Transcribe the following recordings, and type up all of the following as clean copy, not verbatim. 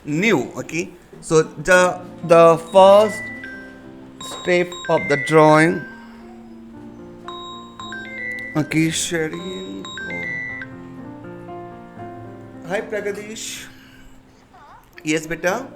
new. Okay, so the first step of the drawing. Okay, sharing. Hi Pragadish. Yes, beta.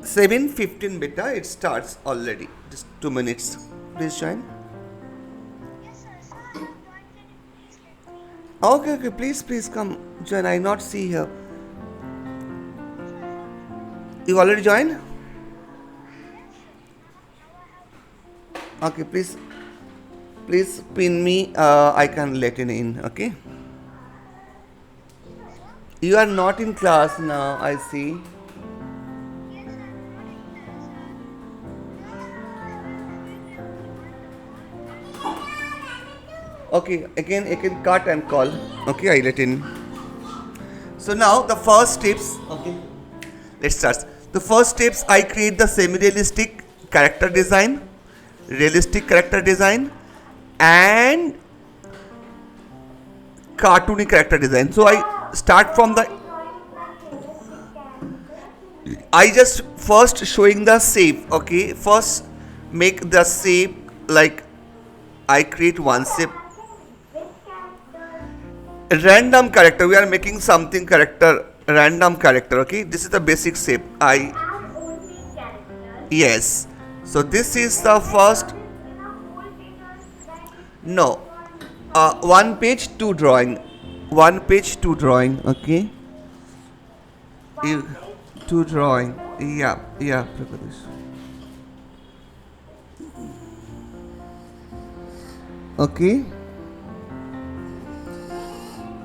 7:15 beta. It starts already. Just 2 minutes. Please join. Okay, okay. Please come join. I not see here. You already joined? Okay, please pin me. I can let it in. Okay. You are not in class now. I see. Okay, again I can cut and call. Okay, I let in. So now the first steps. Okay, let's start. The first steps, I create the semi-realistic character design, realistic character design, and cartoony character design. So I start from the. I just first showing the shape. Okay, first make the shape like I create one shape. Random character. We are making something character. Random character. Okay, this is the basic shape. Yes. So this is the first. No. One page, two drawing. One page, two drawing. Okay. You, two drawing. Yeah, yeah, Prakash. Okay.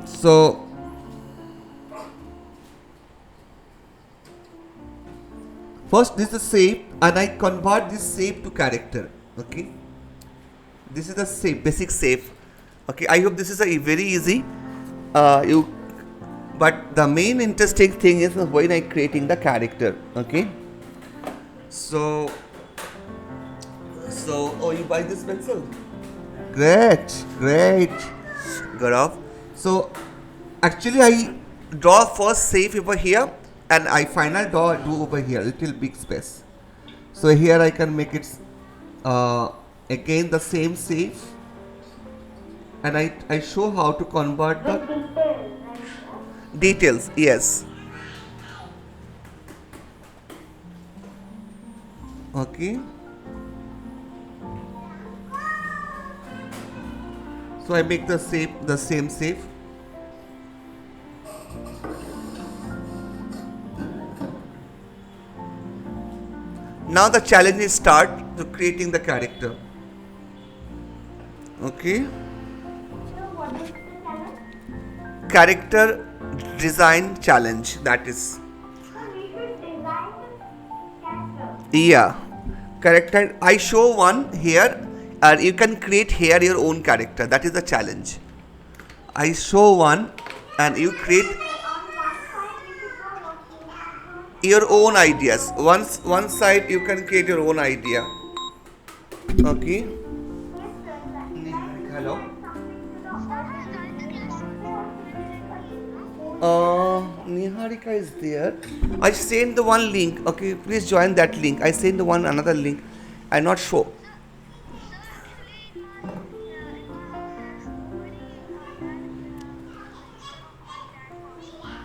So first this is the shape, and I convert this shape to character. Okay. This is the shape, basic shape. Okay. I hope this is a very easy. You. But the main interesting thing is when I creating the character. Okay. So. Oh, you buy this pencil? Great, great. Gaurav. So actually I draw first safe over here, and I final draw do over here, little big space. So here I can make it again the same safe, and I show how to convert the details. Yes. Okay. So I make the same safe. Now the challenge is start to creating the character. Okay. Character design challenge, that is. Yeah. Character. I show one here, and you can create here your own character. That is the challenge. I show one, and you create your own ideas. One side you can create your own idea. Okay. Hello. Niharika is there. I sent the one link. Okay, please join that link. I sent the one another link. I not show.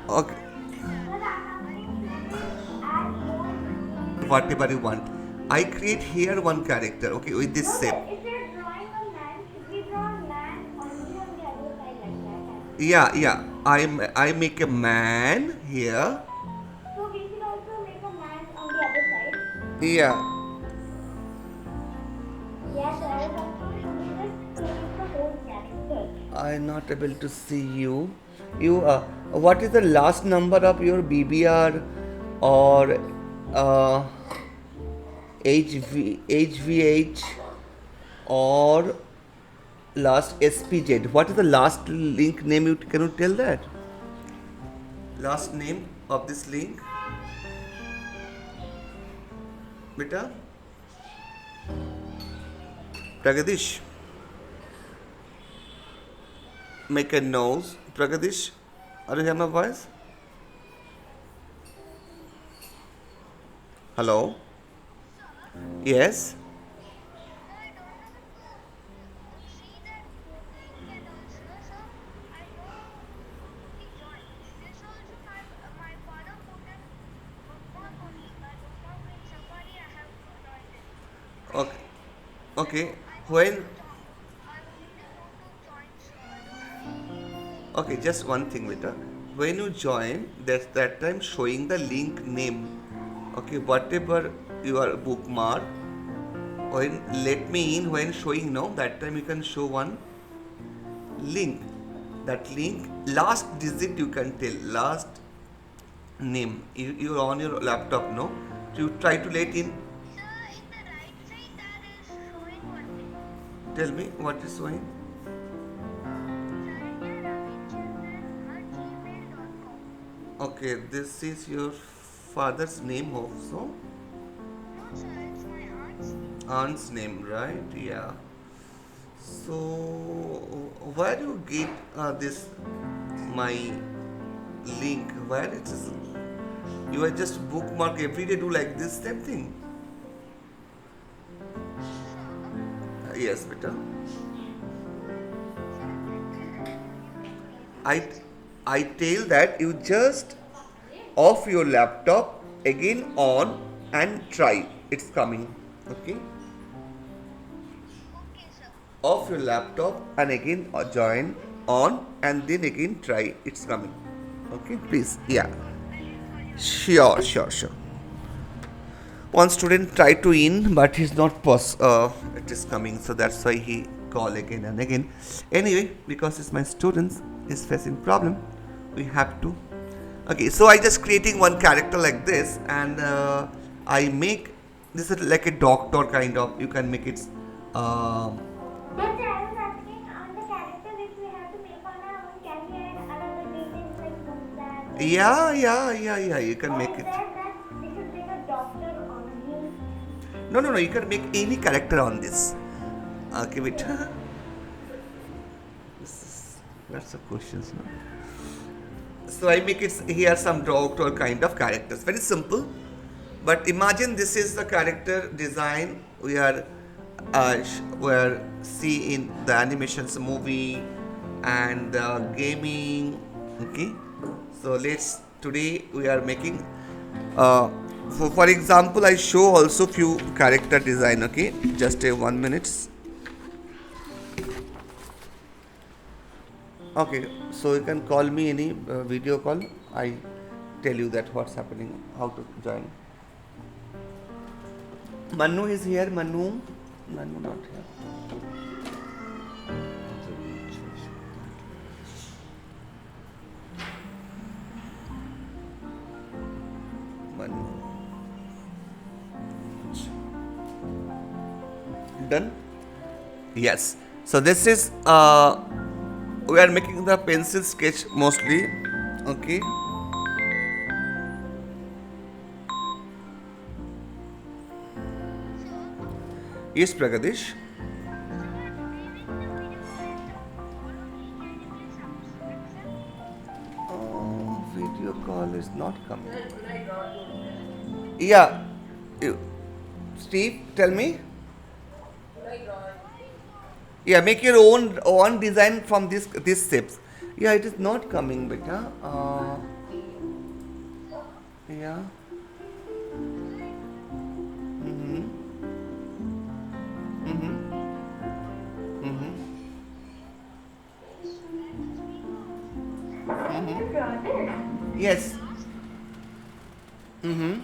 Okay. Whatever you want. I create here one character. Okay, with this shape. If you're drawing a man, should we draw a man only on the other side like that? Yeah. I make a man here. So we should also make a man on the other side. Yeah. Yes, I was also showing this to make the whole character. I'm not able to see you. What is the last number of your BBR or HVH or last SPZ? What is the last link name? Can you tell that? Last name of this link? Beta? Pragadish. Make a nose. Pragadish, are you hearing my voice? Hello. Yes. Okay. Okay. When Okay, just one thing, beta. When you join, that's that time showing the link name. Okay, whatever your bookmark, when let me in when showing now, that time you can show one link. That link, last digit you can tell, last name. You're on your laptop, no? You try to let in. Tell me what is showing. Okay, this is your father's name also. Aunt's name, right? Yeah. So, where do you get this my link? Where it is? You are just bookmark every day. Do like this same thing. Yes, beta. I I tell that you just off your laptop again on and try. It's coming. Okay. Off your laptop and again join on and then again try. It's coming. Okay, please. Yeah. Sure. One student tried to in, but he's not it is coming, so that's why he call again and again. Anyway, because it's my students is facing problem, we have to. Okay, so I just creating one character like this, and I make this is like a doctor kind of. You can make it. But I was asking on the character which we have to make on our own, can we add another details like mustache? Yeah. You can Or make is it. that we should make a doctor only? No. You can make any character on this. Okay, wait. Lots of questions now. So I make it here some doctor kind of characters. Very simple. But imagine this is the character design we are see in the animations movie and gaming. Okay. So let's today we are making for example I show also few character design. Okay, just a 1 minute. Okay, so you can call me any video call. I tell you that what's happening, how to join. Manu is here. Manu not here. Manu. Done. Yes. So this is we are making the pencil sketch mostly. Okay. Yes, Pragadesh. Oh, video call is not coming. Yeah. Steve, tell me. Yeah, make your own design from this shapes. Yeah, it is not coming, beta. Yeah. Mm-hmm. Mm-hmm. Mm-hmm. Can you draw this? Yes. Mm-hmm.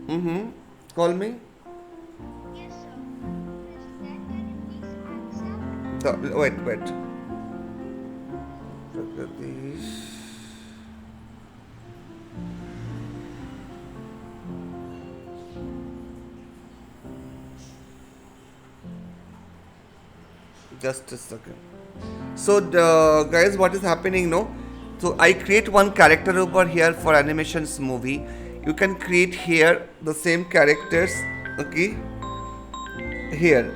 Mm-hmm. Call me. Wait. Pragadesh. Just a second. So, guys, what is happening now? So, I create one character over here for animations movie. You can create here the same characters. Okay. Here.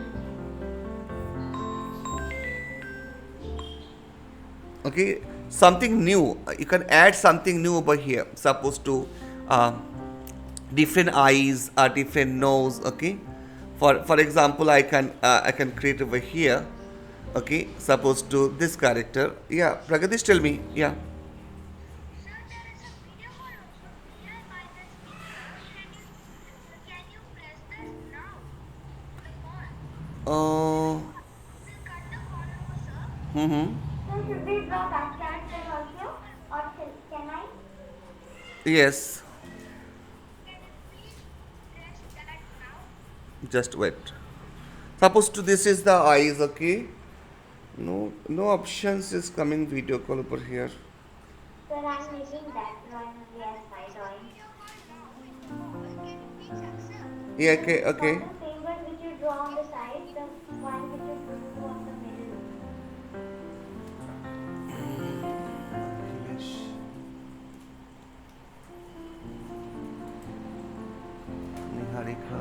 Okay. something new. You can add something new over here. Supposed to different eyes or different nose. Okay, for example, I can create over here. Okay, supposed to this character. Yeah, Pragadish, tell me. Yeah. Sir, there is a video call also nearby the speaker. Can you press this now? The call. Uh, We'll cut the call over, sir. mm-hmm. So should we draw that character also? Or can I? Yes. Can you please press that now? Just wait. Suppose to this is the eyes. Okay. No options is coming video call over here. Sir, I'm making that drawing only as my drawing. Can you please accept? Yeah. Okay. For Okay. the fingers which you draw on the side, the one which you do on the middle. Niharika.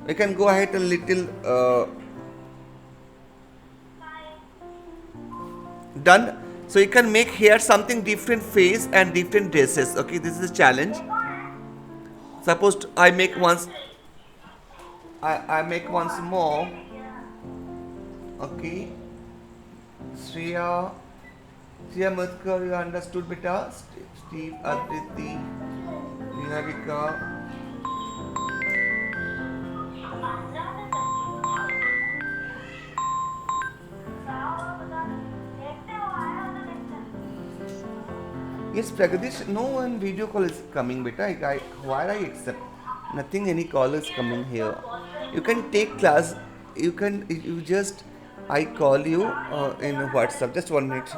We can go ahead a little. Done. So you can make here something different face and different dresses. Okay, this is a challenge. Suppose I make once. I make once more. Okay. Shreya Matkar, you understood, beta? Steve, Aditi, Niharika. Yes, Pragadish, no one video call is coming, beta. Why I accept? Nothing, any call is coming here. You can take class. You just, I call you in WhatsApp. Just 1 minute.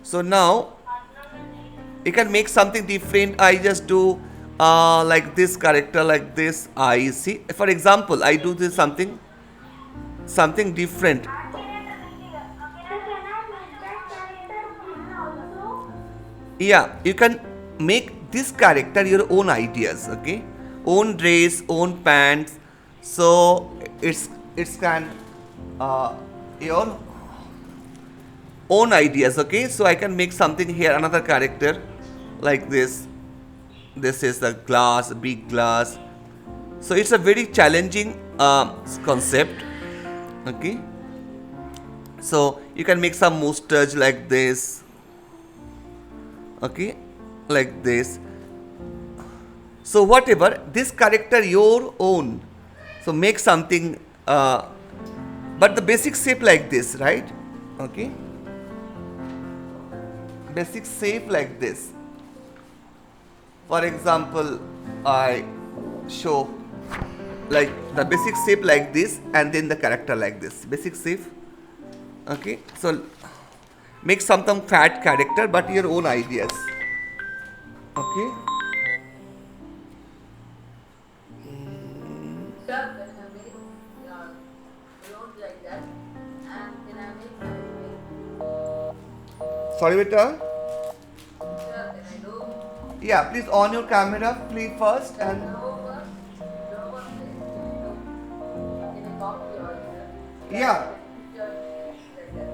So now, you can make something different. I just do like this character, like this. I see. For example, I do this something different. Yeah, you can make this character your own ideas. Okay, own dress, own pants. So it's can your own ideas. Okay, so I can make something here, another character like this. This is a glass, big glass. So it's a very challenging concept. Okay, so you can make some mustache like this. Okay, like this. So whatever, this character your own. So make something, but the basic shape like this, right? Okay, basic shape like this. For example, I show like the basic shape like this, and then the character like this. Basic shape. Okay, so make some fat character, but your own ideas. Okay. Sir, when I make clothes like that, and then I make Sorry, beta. sir, then I do Yeah, please on your camera, please first, and lower place, then I copy all the yeah. picture like that.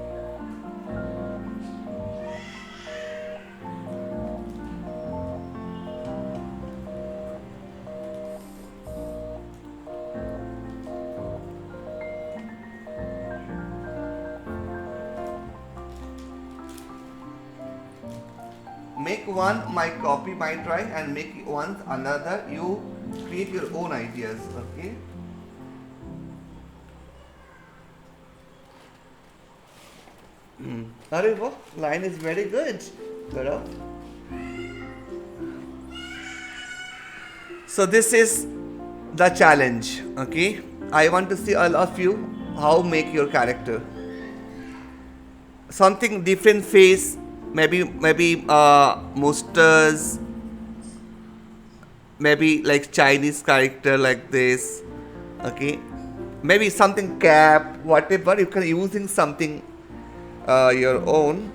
Make one my copy my drawing and make one another. You create your own ideas. Okay. Arey, wow, line is very good. Gaurav. So this is the challenge. Okay. I want to see all of you how make your character. Something different face. Maybe mustache. Maybe like Chinese character like this. Okay. Maybe something cap. Whatever you can using something your own.